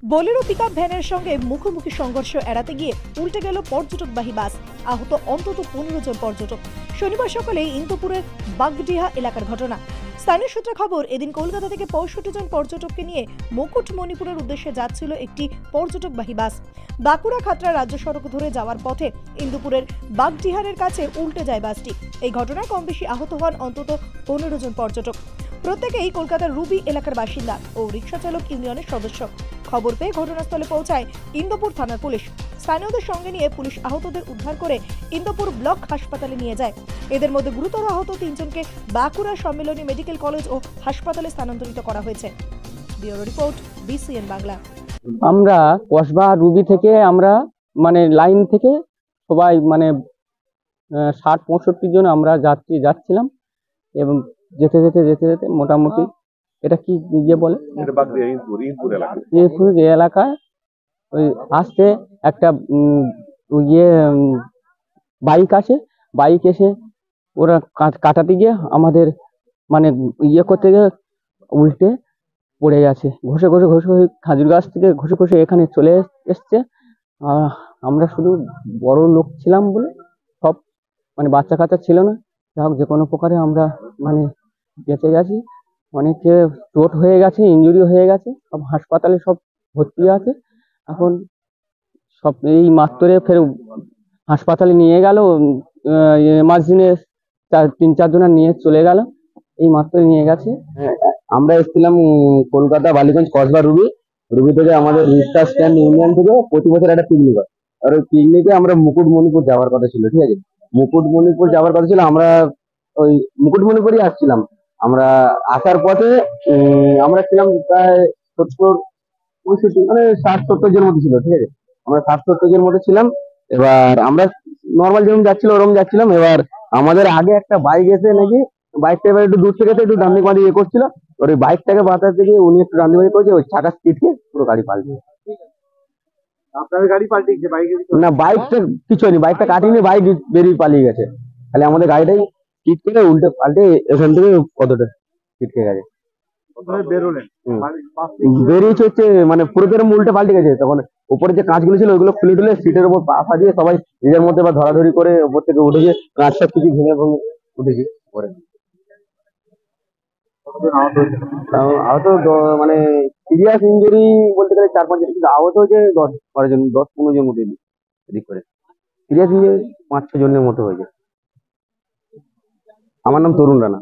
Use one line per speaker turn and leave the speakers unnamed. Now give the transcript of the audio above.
Bolero pickup ভ্যানের সঙ্গে মুখোমুখি সংঘর্ষ এড়াতে গিয়ে উল্টে গেল পর্যটকবাহী বাস। আহত অন্তত 15 জন পর্যটক। শনিবার সকালে ইন্দোপুরের বাগডিহা এলাকার ঘটনা। স্থানীয় সূত্রে খবর, এদিন কলকাতা থেকে 65 জন পর্যটককে নিয়ে মুকুটমণিপুরের উদ্দেশ্যে যাচ্ছিল একটি পর্যটকবাহী বাস। বাঁকুড়া খাতড়া রাজ্য সড়ক ধরে যাওয়ার পথে ইন্দোপুরের বাগডিহারের কাছে উল্টে যায় বাসটি। এই ঘটনায় কম বেশি আহত হন অন্তত 15 জন পর্যটক। প্রত্যেকেই কলকাতার রুবি এলাকার বাসিন্দা ও রিক্সা চালক ইউনিয়নের সদস্য। খবর পেয়ে ঘটনাস্থলে পৌঁছায় ইন্দোপুর থানার পুলিশ। স্থানীয়দের সঙ্গে নিয়ে পুলিশ আহতদের উদ্ধার করে ইন্দোপুর ব্লক হাসপাতালে নিয়ে যায়। এদের মধ্যে গুরুতর আহত 3 জনকে বাঁকুড়া সম্মেলনী মেডিকেল কলেজ ও হাসপাতালে স্থানান্তরিত করা হয়েছে। Bureau report, BCN Bangla.
আমরা কসবা রুবি থেকে আমরা লাইন থেকে সবাই 60-65 জন আমরা যাচ্ছিলাম এবং যেতে যেতে মোটামুটি এটা কি বলে ইন্দপুর এলাকায় ওই আসতে একটা বাইক এসে ওরা কাটাতে গিয়ে আমাদের করতে গিয়ে উল্টে পড়ে গেছে। ঘষে খাজুর গাছ থেকে ঘষে এখানে চলে এসছে। আমরা শুধু বড় লোক ছিলাম বলে সব বাচ্চা কাচ্চা ছিল না। যে কোনো প্রকারে আমরা বেঁচে গেছি। অনেকে চোট হয়ে গেছে, ইনজুরি হয়ে গেছে, সব হাসপাতালে সব ভর্তি আছে। এখন সব এই মাত্রে ফের হাসপাতালে নিয়ে গেল। এমার্জেন্সি 3-4 জন নিয়ে চলে গেল, এই মাত্র নিয়ে গেছে। আমরা এসেছিলাম কলকাতা বালিগঞ্জ কসবা রুবি থেকে আমাদের রিক্সা স্ট্যান্ড ইউনিয়ন থেকে প্রতি বছর একটা পিকনিক হয়। আর ওই পিকনিকে আমরা মুকুটমণিপুর যাওয়ার কথা ছিল, ঠিক আছে। মুকুটমণিপুর যাওয়ার কথা ছিল, আমরা ওই মুকুটমণিপুরই আসছিলাম। আমরা আসার পথে আমরা ছিলাম প্রায় 70-65 60-70 জন মতো ছিল, ঠিক আছে। আমরা 60-70 জন মতো ছিলাম। এবার আমরা নর্মাল যেরকম যাচ্ছিল ওরকম যাচ্ছিলাম। এবার আমাদের আগে একটা বাইক এসে নাকি বাইকটা এবার একটু দূর থেকে একটু ডান দিক বাঁ দিকে করছিল। ওর ওই বাইকটাকে বাঁচাতে গিয়ে উনি একটু ডান দিক বাঁ দিকে করেছে, ওই চাকা স্কিডকে পুরো গাড়ি পাল্টে।
আপনাদের গাড়ি পাল্টেছে?
না, বাইকটা কিছু হয়নি, বাইকটা কাটিনি, বাইক বেরিয়ে পালিয়ে গেছে। তাহলে আমাদের গাড়িটাই স্কিড করে উল্টে পাল্টে এখান থেকে কতটা ছিটকে গেছে। বেরিয়েছে হচ্ছে পুরোপুরি উল্টে পাল্টে গেছে। তখন উপরে যে কাঁচগুলো ছিল ওইগুলো খুলে দিলে সিটের উপর পা ফাঁদিয়ে সবাই নিজের মধ্যে বা ধরাধরি করে উপর থেকে উঠেছে। কাঁচ সব কিছু ভেঙে উঠেছি পরে। আহত সিরিয়াস ইঞ্জুরি বলতে গেলে 4-5 জন, কিন্তু আহত হয়েছে 10-12 জন, 10-15 জন মতো এদিক করে। সিরিয়াস ইঞ্জুরি 5-6 জনের মতো হয়েছে। আমার নাম তরুণ রানা।